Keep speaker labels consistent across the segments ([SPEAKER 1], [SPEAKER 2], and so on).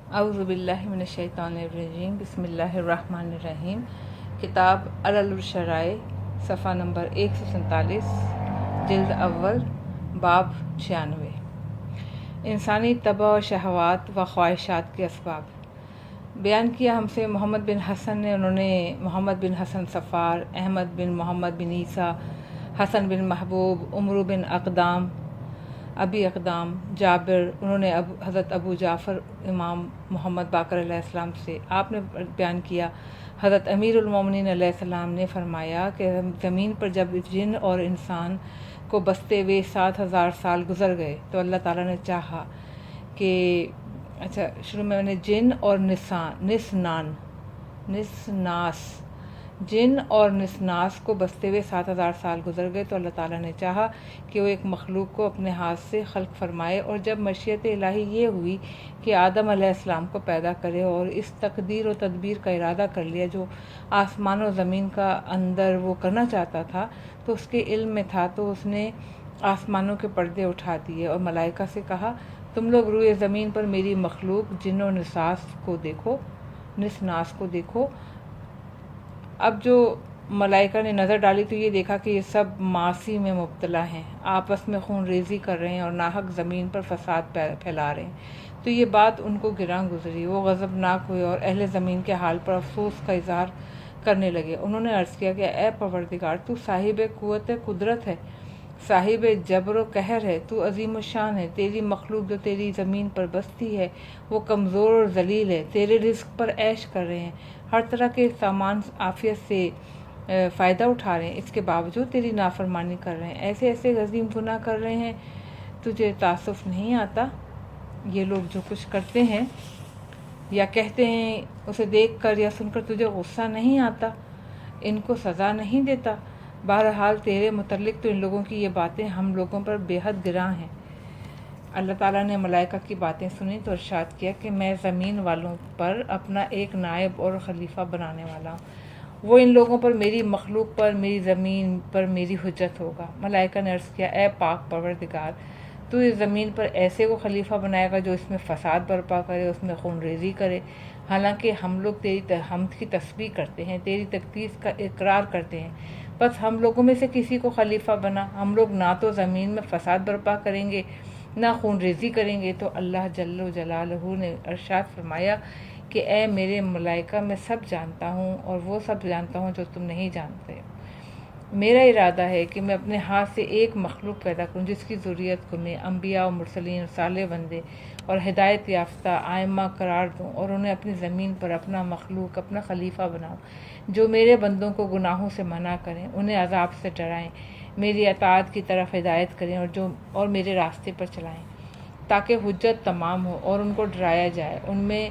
[SPEAKER 1] اعوذ باللہ من الشیطان الرجیم، بسم اللہ الرحمن الرحیم۔ کتاب علل الشرائع، صفحہ نمبر 147، جلد اول، باب 96۔ انسانی طبع و شہوات و خواہشات کے اسباب بیان کیا ہم سے محمد بن حسن نے۔ انہوں نے محمد بن حسن صفار، احمد بن محمد بن عیسیٰ، حسن بن محبوب، عمرو بن اقدام، ابی اقدام، جابر، انہوں نے حضرت ابو جعفر امام محمد باقر علیہ السلام سے آپ نے بیان کیا، حضرت امیر المومنین علیہ السلام نے فرمایا کہ زمین پر جب جن اور انسان کو بستے ہوئے 7,000 سال گزر گئے تو اللہ تعالیٰ نے چاہا کہ شروع میں جن اور نسناس جن اور نسناس کو بستے ہوئے 7,000 سال گزر گئے تو اللہ تعالیٰ نے چاہا کہ وہ ایک مخلوق کو اپنے ہاتھ سے خلق فرمائے، اور جب مشیت الہی یہ ہوئی کہ آدم علیہ السلام کو پیدا کرے اور اس تقدیر و تدبیر کا ارادہ کر لیا جو آسمان و زمین کا اندر وہ کرنا چاہتا تھا تو اس کے علم میں تھا، تو اس نے آسمانوں کے پردے اٹھا دیے اور ملائکہ سے کہا، تم لوگ روئے زمین پر میری مخلوق جن و نسناس کو دیکھو۔ اب جو ملائکہ نے نظر ڈالی تو یہ دیکھا کہ یہ سب معاصی میں مبتلا ہیں، آپس میں خون ریزی کر رہے ہیں اور ناحق زمین پر فساد پھیلا رہے ہیں۔ تو یہ بات ان کو گراں گزری، وہ غضبناک ہوئے اور اہل زمین کے حال پر افسوس کا اظہار کرنے لگے۔ انہوں نے عرض کیا کہ اے پروردگار، تو صاحب قوت قدرت ہے، صاحب جبر و قہر ہے، تو عظیم الشان ہے، تیری مخلوق جو تیری زمین پر بستی ہے وہ کمزور اور ذلیل ہے، تیرے رزق پر عیش کر رہے ہیں، ہر طرح کے سامان عافیت سے فائدہ اٹھا رہے ہیں، اس کے باوجود تیری نافرمانی کر رہے ہیں، ایسے ایسے عظیم گناہ کر رہے ہیں، تجھے تعصف نہیں آتا؟ یہ لوگ جو کچھ کرتے ہیں یا کہتے ہیں اسے دیکھ کر یا سن کر تجھے غصہ نہیں آتا؟ ان کو سزا نہیں دیتا؟ بہرحال تیرے متعلق تو ان لوگوں کی یہ باتیں ہم لوگوں پر بے حد گراں ہیں۔ اللہ تعالیٰ نے ملائکہ کی باتیں سنی تو ارشاد کیا کہ میں زمین والوں پر اپنا ایک نائب اور خلیفہ بنانے والا ہوں، وہ ان لوگوں پر میری مخلوق پر میری زمین پر میری حجت ہوگا۔ ملائکہ نے عرض کیا، اے پاک پروردگار، تو اس زمین پر ایسے کو خلیفہ بنائے گا جو اس میں فساد برپا کرے، اس میں خون ریزی کرے، حالانکہ ہم لوگ تیری حمد کی تسبیح کرتے ہیں، تیری تقدیس کا اقرار کرتے ہیں، بس ہم لوگوں میں سے کسی کو خلیفہ بنا۔ ہم لوگ نہ تو زمین میں فساد برپا کریں گے نہ خون ریزی کریں گے۔ تو اللہ جل جلالہ نے ارشاد فرمایا کہ اے میرے ملائکہ، میں سب جانتا ہوں اور وہ سب جانتا ہوں جو تم نہیں جانتے۔ میرا ارادہ ہے کہ میں اپنے ہاتھ سے ایک مخلوق پیدا کروں جس کی ذریت کو میں انبیاء و مرسلین، صالح بندے اور ہدایت یافتہ ائمہ قرار دوں، اور انہیں اپنی زمین پر اپنا مخلوق، اپنا خلیفہ بناؤں جو میرے بندوں کو گناہوں سے منع کریں، انہیں عذاب سے ڈرائیں، میری اطاعت کی طرف ہدایت کریں اور میرے راستے پر چلائیں، تاکہ حجت تمام ہو اور ان کو ڈرایا جائے۔ ان میں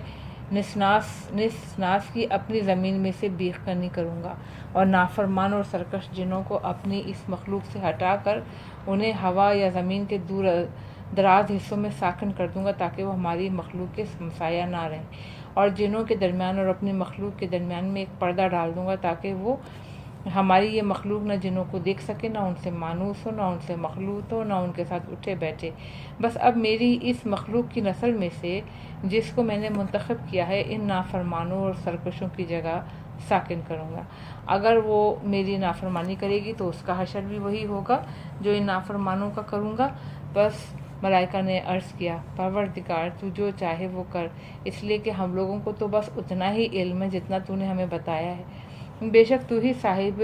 [SPEAKER 1] نسناس کی اپنی زمین میں سے بیخ کنی کروں گا، اور نافرمان اور سرکش جنوں کو اپنی اس مخلوق سے ہٹا کر انہیں ہوا یا زمین کے دور دراز حصوں میں ساکن کر دوں گا تاکہ وہ ہماری مخلوق کے ہمسایہ نہ رہیں، اور جنوں کے درمیان اور اپنی مخلوق کے درمیان میں ایک پردہ ڈال دوں گا تاکہ وہ ہماری یہ مخلوق نہ جنوں کو دیکھ سکے، نہ ان سے مانوس ہو، نہ ان سے مخلوط ہو، نہ ان کے ساتھ اٹھے بیٹھے۔ بس اب میری اس مخلوق کی نسل میں سے جس کو میں نے منتخب کیا ہے ان نافرمانوں اور سرکشوں کی جگہ ساکن کروں گا۔ اگر وہ میری نافرمانی کرے گی تو اس کا حشر بھی وہی ہوگا جو ان نافرمانوں کا کروں گا۔ بس ملائکہ نے عرض کیا، پروردگار، تو جو چاہے وہ کر، اس لیے کہ ہم لوگوں کو تو بس اتنا ہی علم ہے جتنا تو نے ہمیں بتایا ہے، بے شک تو ہی صاحب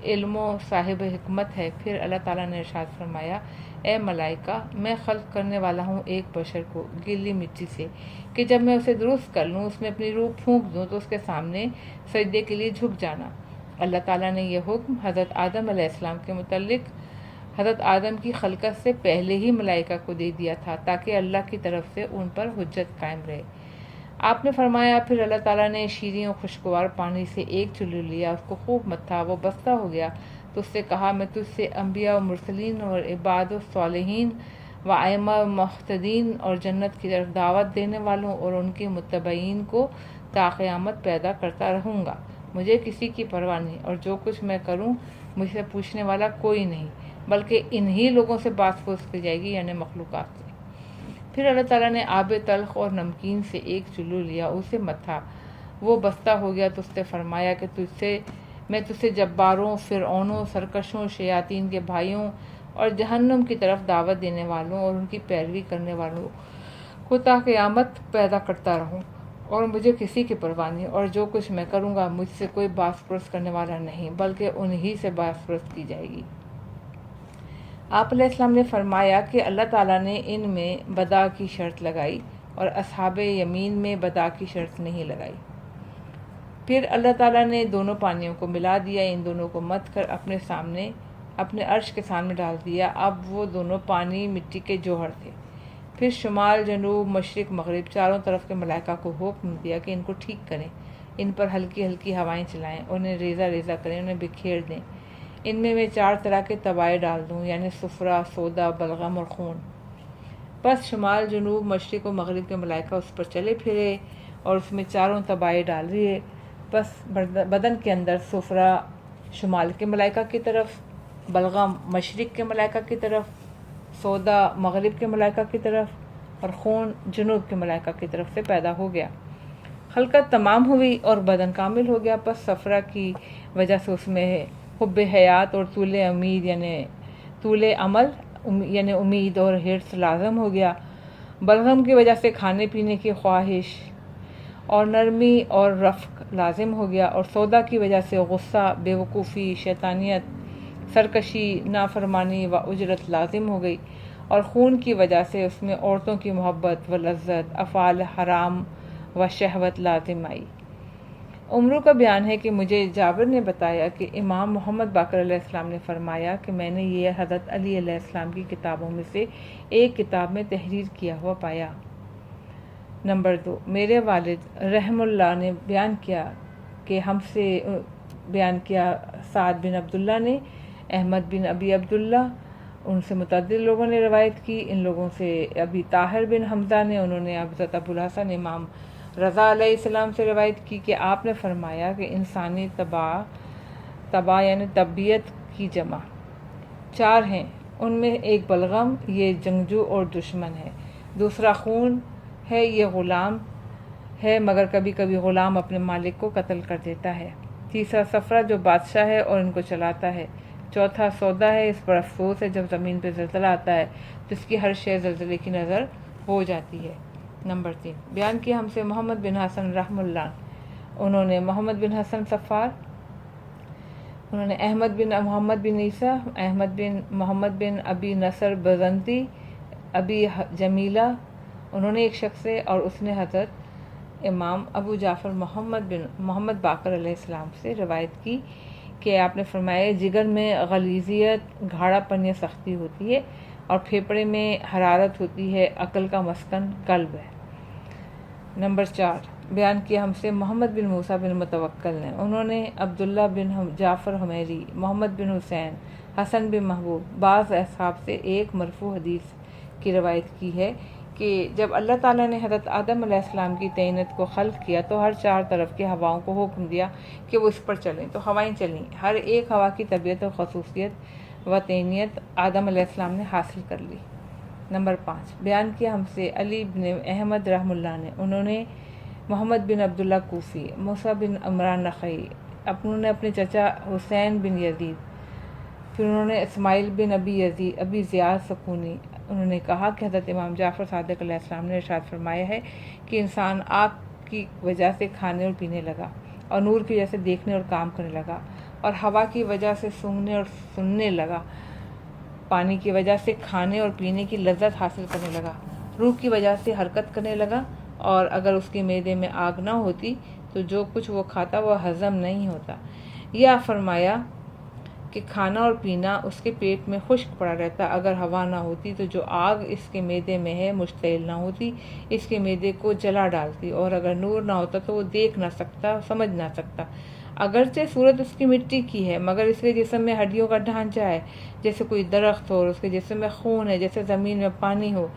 [SPEAKER 1] علم و صاحب حکمت ہے۔ پھر اللہ تعالیٰ نے ارشاد فرمایا، اے ملائکہ، میں خلق کرنے والا ہوں ایک بشر کو گیلی مٹی سے کہ جب میں اسے درست کر لوں، اس میں اپنی روح پھونک دوں تو اس کے سامنے سجدے کے لیے جھک جانا۔ اللہ تعالیٰ نے یہ حکم حضرت آدم علیہ السلام کے متعلق حضرت آدم کی خلقت سے پہلے ہی ملائکہ کو دے دیا تھا تاکہ اللہ کی طرف سے ان پر حجت قائم رہے۔ آپ نے فرمایا، پھر اللہ تعالیٰ نے شیریں اور خوشگوار پانی سے ایک چلو لیا، اس کو خوب متھا، وہ بستہ ہو گیا، تو اس سے کہا، میں تجھ سے انبیاء و مرسلین اور عباد و صالحین و ائمہ و مہتدین اور جنت کی طرف دعوت دینے والوں اور ان کے متبعین کو تا قیامت پیدا کرتا رہوں گا، مجھے کسی کی پرواہ نہیں، اور جو کچھ میں کروں مجھ سے پوچھنے والا کوئی نہیں، بلکہ انہی لوگوں سے بات پوچھ کی جائے گی، یعنی مخلوقات سے۔ پھر اللہ تعالیٰ نے آب تلخ اور نمکین سے ایک چلو لیا، اسے متھا، وہ بستہ ہو گیا تو اس نے فرمایا کہ میں تجھ سے جباروں، فرعونوں، سرکشوں، شیاطین کے بھائیوں اور جہنم کی طرف دعوت دینے والوں اور ان کی پیروی کرنے والوں کو تا قیامت پیدا کرتا رہوں، اور مجھے کسی کی پرواہ نہیں، اور جو کچھ میں کروں گا مجھ سے کوئی باس پرس کرنے والا نہیں، بلکہ انہی سے باس پرس کی جائے گی۔ آپ علیہ السلام نے فرمایا کہ اللہ تعالیٰ نے ان میں بدا کی شرط لگائی اور اصحاب یمین میں بدا کی شرط نہیں لگائی۔ پھر اللہ تعالیٰ نے دونوں پانیوں کو ملا دیا، ان دونوں کو مت کر اپنے عرش کے سامنے ڈال دیا۔ اب وہ دونوں پانی مٹی کے جوہر تھے۔ پھر شمال، جنوب، مشرق، مغرب چاروں طرف کے ملائکہ کو حکم دیا کہ ان کو ٹھیک کریں، ان پر ہلکی ہلکی ہوائیں چلائیں، انہیں ریزہ ریزہ کریں، انہیں بکھیر دیں، ان میں 4 طرح کے تبائے ڈال دوں، یعنی صفرا، سودا، بلغم اور خون۔ بس شمال، جنوب، مشرق و مغرب کے ملائکہ اس پر چلے پھرے اور اس میں 4 تبائے ڈال دیے۔ بس بدن کے اندر صفرا شمال کے ملائکہ کی طرف، بلغم مشرق کے ملائکہ کی طرف، سودا مغرب کے ملائکہ کی طرف اور خون جنوب کے ملائکہ کی طرف سے پیدا ہو گیا۔ خلقت تمام ہوئی اور بدن کامل ہو گیا۔ پس صفرا کی وجہ سے اس میں حب حیات اور طول امید یعنی طول عمل یعنی امید اور حرص لازم ہو گیا۔ بلغم کی وجہ سے کھانے پینے کی خواہش اور نرمی اور رفق لازم ہو گیا، اور سودا کی وجہ سے غصہ، بے وقوفی، شیطانیت، سرکشی، نافرمانی و اجرت لازم ہو گئی، اور خون کی وجہ سے اس میں عورتوں کی محبت و لذت، افعال حرام و شہوت لازم آئی۔ عمرو کا بیان ہے کہ مجھے جابر نے بتایا کہ امام محمد باقر علیہ السلام نے فرمایا کہ میں نے یہ حضرت علی علیہ السلام کی کتابوں میں سے ایک کتاب میں تحریر کیا ہوا پایا۔ نمبر 2، میرے والد رحم اللہ نے بیان کیا سعد بن عبداللہ نے، احمد بن ابی عبداللہ، ان سے متعدد لوگوں نے روایت کی۔ ان لوگوں سے ابی طاہر بن حمزہ نے، انہوں نے حضرت ابو الحسن امام رضا علیہ السلام سے روایت کی کہ آپ نے فرمایا کہ انسانی طبع یعنی طبیعت کی جمع 4 ہیں، ان میں ایک بلغم، یہ جنگجو اور دشمن ہے، دوسرا خون ہے، یہ غلام ہے مگر کبھی کبھی غلام اپنے مالک کو قتل کر دیتا ہے، تیسرا صفرا جو بادشاہ ہے اور ان کو چلاتا ہے، چوتھا سودا ہے، اس پر افسوس ہے جب زمین پہ زلزلہ آتا ہے تو اس کی ہر شے زلزلے کی نظر ہو جاتی ہے۔ نمبر 3، بیان کیا ہم سے محمد بن حسن رحم اللہ، انہوں نے محمد بن حسن صفار، انہوں نے احمد بن محمد بن عیسیٰ، احمد بن محمد بن ابی نصر بزنتی، ابی جمیلہ، انہوں نے ایک شخص سے اور اس نے حضرت امام ابو جعفر محمد باقر علیہ السلام سے روایت کی کہ آپ نے فرمایا جگر میں غلیظیت، گھاڑا پن یا سختی ہوتی ہے اور پھیپھڑے میں حرارت ہوتی ہے، عقل کا مسکن قلب ہے۔ نمبر 4، بیان کیا ہم سے محمد بن موسیٰ بن متوکل نے، انہوں نے عبداللہ بن جعفر حمیری، محمد بن حسین، حسن بن محبوب، بعض اصحاب سے ایک مرفوع حدیث کی روایت کی ہے کہ جب اللہ تعالیٰ نے حضرت آدم علیہ السلام کی طینت کو خلق کیا تو ہر 4 طرف کی ہواؤں کو حکم دیا کہ وہ اس پر چلیں، تو ہوائیں چلیں، ہر ایک ہوا کی طبیعت اور خصوصیت و طینیت آدم علیہ السلام نے حاصل کر لی۔ نمبر 5، بیان کیا ہم سے علی بن احمد رحم اللہ نے، انہوں نے محمد بن عبداللہ کوفی، موسیٰ بن عمران نخعی، انہوں نے اپنے چچا حسین بن یزید، پھر انہوں نے اسماعیل بن ابی زیاد سکونی، انہوں نے کہا کہ حضرت امام جعفر صادق علیہ السلام نے ارشاد فرمایا ہے کہ انسان آنکھ کی وجہ سے کھانے اور پینے لگا، اور نور کی وجہ سے دیکھنے اور کام کرنے لگا، اور ہوا کی وجہ سے سونگنے اور سننے لگا، پانی کی وجہ سے کھانے اور پینے کی لذت حاصل کرنے لگا، روح کی وجہ سے حرکت کرنے لگا، اور اگر اس کے معدے میں آگ نہ ہوتی تو جو کچھ وہ کھاتا وہ ہضم نہیں ہوتا۔ یا فرمایا کہ کھانا اور پینا اس کے پیٹ میں خشک پڑا رہتا، اگر ہوا نہ ہوتی تو جو آگ اس کے معدے میں ہے مشتعل نہ ہوتی، اس کے معدے کو جلا ڈالتی، اور اگر نور نہ ہوتا تو وہ دیکھ نہ سکتا، سمجھ نہ سکتا، اگرچہ صورت اس کی مٹی کی ہے مگر اس کے جسم میں ہڈیوں کا ڈھانچہ ہے، جیسے کوئی درخت ہو، اور اس کے جسم میں خون ہے جیسے زمین میں پانی ہو،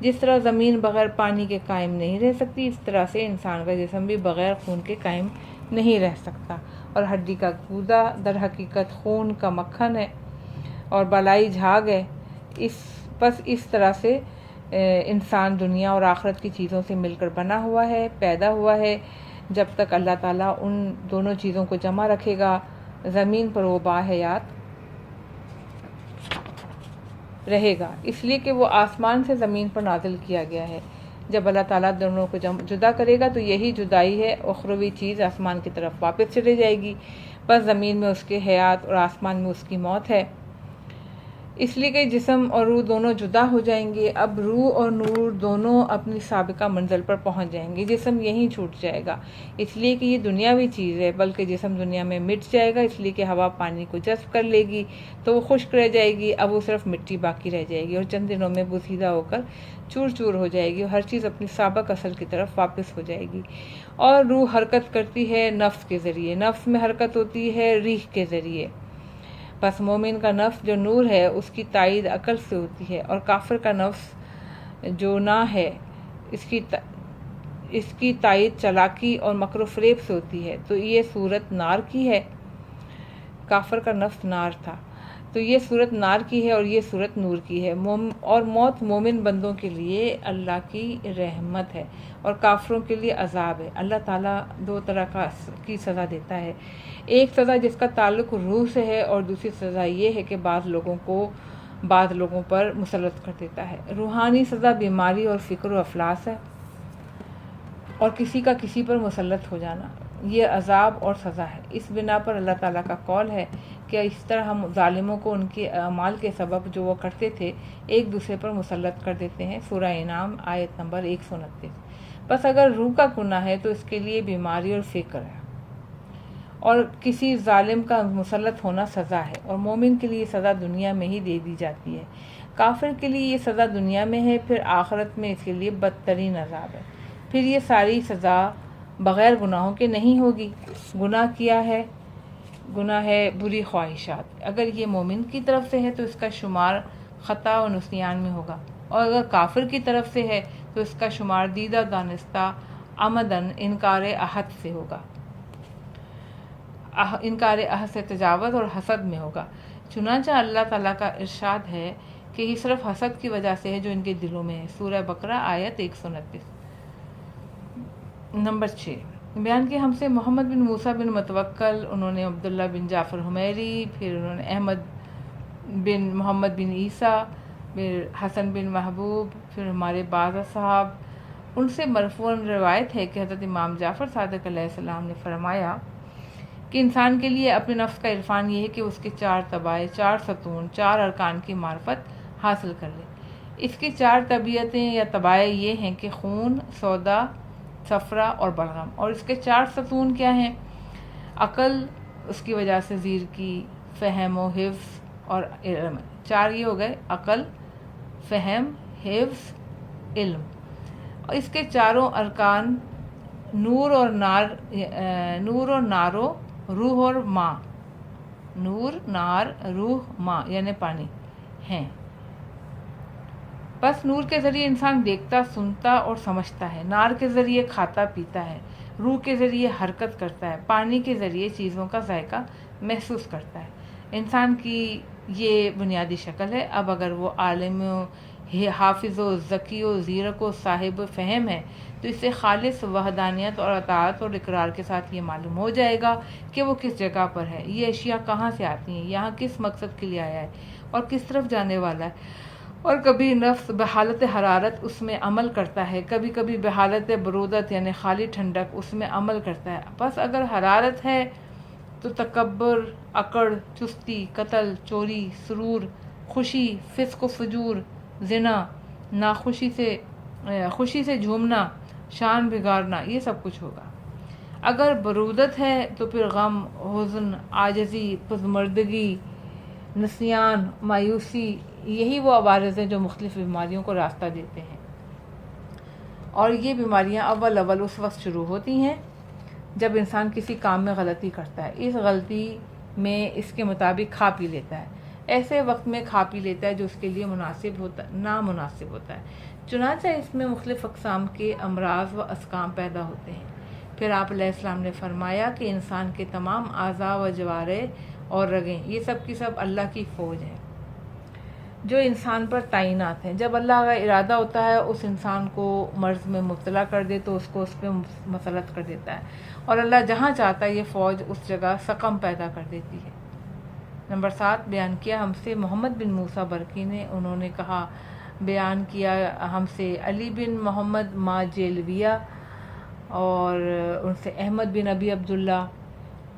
[SPEAKER 1] جس طرح زمین بغیر پانی کے قائم نہیں رہ سکتی اس طرح سے انسان کا جسم بھی بغیر خون کے قائم نہیں رہ سکتا، اور ہڈی کا گودا در حقیقت خون کا مکھن ہے اور بالائی جھاگ ہے، اس طرح سے انسان دنیا اور آخرت کی چیزوں سے مل کر بنا ہوا ہے، پیدا ہوا ہے۔ جب تک اللہ تعالیٰ ان دونوں چیزوں کو جمع رکھے گا، زمین پر وہ باحیات رہے گا، اس لیے کہ وہ آسمان سے زمین پر نازل کیا گیا ہے۔ جب اللہ تعالیٰ دونوں کو جدا کرے گا تو یہی جدائی ہے، اخروی چیز آسمان کی طرف واپس چلے جائے گی، بس زمین میں اس کے حیات اور آسمان میں اس کی موت ہے۔ اس لیے کہ جسم اور روح دونوں جدا ہو جائیں گے۔ اب روح اور نور دونوں اپنی سابقہ منزل پر پہنچ جائیں گے، جسم یہیں چھوٹ جائے گا، اس لیے کہ یہ دنیاوی چیز ہے، بلکہ جسم دنیا میں مٹ جائے گا، اس لیے کہ ہوا پانی کو جذب کر لے گی تو وہ خشک رہ جائے گی، اب وہ صرف مٹی باقی رہ جائے گی اور چند دنوں میں بوسیدہ ہو کر چور چور ہو جائے گی اور ہر چیز اپنی سابق اصل کی طرف واپس ہو جائے گی۔ اور روح حرکت کرتی ہے نفس کے ذریعے، نفس میں حرکت ہوتی ہے ریح کے ذریعے۔ بس مومن کا نفس جو نور ہے اس کی تائید عقل سے ہوتی ہے، اور کافر کا نفس جو نہ ہے اس کی تائید چالاکی اور مکر و فریب سے ہوتی ہے۔ تو یہ صورت نار کی ہے، کافر کا نفس نار تھا، تو یہ صورت نار کی ہے اور یہ صورت نور کی ہے۔ اور موت مومن بندوں کے لیے اللہ کی رحمت ہے اور کافروں کے لیے عذاب ہے۔ اللہ تعالیٰ دو طرح کی سزا دیتا ہے، ایک سزا جس کا تعلق روح سے ہے اور دوسری سزا یہ ہے کہ بعض لوگوں پر مسلط کر دیتا ہے۔ روحانی سزا بیماری اور فکر و افلاس ہے، اور کسی کا کسی پر مسلط ہو جانا یہ عذاب اور سزا ہے۔ اس بنا پر اللہ تعالیٰ کا قول ہے کہ اس طرح ہم ظالموں کو ان کے اعمال کے سبب جو وہ کرتے تھے ایک دوسرے پر مسلط کر دیتے ہیں۔ سورہ انعام آیت نمبر 129۔ بس اگر روح کا گناہ ہے تو اس کے لیے بیماری اور فکر ہے، اور کسی ظالم کا مسلط ہونا سزا ہے، اور مومن کے لیے سزا دنیا میں ہی دے دی جاتی ہے۔ کافر کے لیے یہ سزا دنیا میں ہے، پھر آخرت میں اس کے لیے بدترین عذاب ہے۔ پھر یہ ساری سزا بغیر گناہوں کے نہیں ہوگی۔ گناہ کیا ہے؟ گناہ ہے بری خواہشات۔ اگر یہ مومن کی طرف سے ہے تو اس کا شمار خطا و نسیان میں ہوگا، اور اگر کافر کی طرف سے ہے تو اس کا شمار دیدہ دانستہ عمدن انکار عہد سے ہوگا، انکار عہد سے تجاوز اور حسد میں ہوگا۔ چنانچہ اللہ تعالیٰ کا ارشاد ہے کہ یہ صرف حسد کی وجہ سے ہے جو ان کے دلوں میں ہے۔ سورہ بقرہ آیت 129۔ نمبر 6، بیان کیا ہم سے محمد بن موسیٰ بن متوکل، انہوں نے عبداللہ بن جعفر حمیری، پھر انہوں نے احمد بن محمد بن عیسیٰ، پھر حسن بن محبوب، پھر ہمارے بعض صحاب، ان سے مرفوعاً روایت ہے کہ حضرت امام جعفر صادق علیہ السلام نے فرمایا کہ انسان کے لیے اپنے نفس کا عرفان یہ ہے کہ اس کے 4 طبائع، 4 ستون، 4 ارکان کی معرفت حاصل کر لے۔ اس کی 4 طبیعتیں یا طبائع یہ ہیں کہ خون، سودا، صفرا اور بلغم، اور اس کے 4 ستون کیا ہیں؟ عقل، اس کی وجہ سے زیر کی، فہم و حفظ اور علم۔ 4 یہ ہو گئے، عقل، فہم، حفظ، علم۔ اور اس کے چاروں ارکان نور اور نارو روح اور ماں، نور، نار، روح، ماں یعنی پانی ہیں۔ بس نور کے ذریعے انسان دیکھتا، سنتا اور سمجھتا ہے، نار کے ذریعے کھاتا پیتا ہے، روح کے ذریعے حرکت کرتا ہے، پانی کے ذریعے چیزوں کا ذائقہ محسوس کرتا ہے۔ انسان کی یہ بنیادی شکل ہے۔ اب اگر وہ عالم و حافظ و ذکی و زیرک و صاحب فہم ہے تو اسے خالص وحدانیت اور اطاعت اور اقرار کے ساتھ یہ معلوم ہو جائے گا کہ وہ کس جگہ پر ہے، یہ اشیاء کہاں سے آتی ہیں، یہاں کس مقصد کے لیے آیا ہے اور کس طرف جانے والا ہے۔ اور کبھی نفس بحالت حرارت اس میں عمل کرتا ہے، کبھی کبھی بحالت برودت یعنی خالی ٹھنڈک اس میں عمل کرتا ہے۔ بس اگر حرارت ہے تو تکبر، اکڑ، چستی، قتل، چوری، سرور، خوشی، فسق و فجور، زنا، خوشی سے جھومنا، شان بگاڑنا، یہ سب کچھ ہوگا۔ اگر برودت ہے تو پھر غم، حزن، عاجزی، پژمردگی، نسیان، مایوسی، یہی وہ عوارض ہیں جو مختلف بیماریوں کو راستہ دیتے ہیں۔ اور یہ بیماریاں اول اس وقت شروع ہوتی ہیں جب انسان کسی کام میں غلطی کرتا ہے، اس غلطی میں اس کے مطابق کھا پی لیتا ہے، ایسے وقت میں کھا پی لیتا ہے جو اس کے لیے نامناسب ہوتا ہے۔ چنانچہ اس میں مختلف اقسام کے امراض و اسقام پیدا ہوتے ہیں۔ پھر آپ علیہ السلام نے فرمایا کہ انسان کے تمام اعضاء و جوارح اور رگیں یہ سب کی سب اللہ کی فوج ہے، جو انسان پر تعینات ہیں. جب اللہ کا ارادہ ہوتا ہے اس انسان کو مرض میں مبتلا کر دے تو اس کو اس پہ مسلط کر دیتا ہے، اور اللہ جہاں چاہتا ہے یہ فوج اس جگہ سقم پیدا کر دیتی ہے. نمبر 7 بیان کیا ہم سے محمد بن موسیٰ برقی نے، انہوں نے کہا بیان کیا ہم سے علی بن محمد ماجلویہ، اور ان سے احمد بن ابی عبداللہ،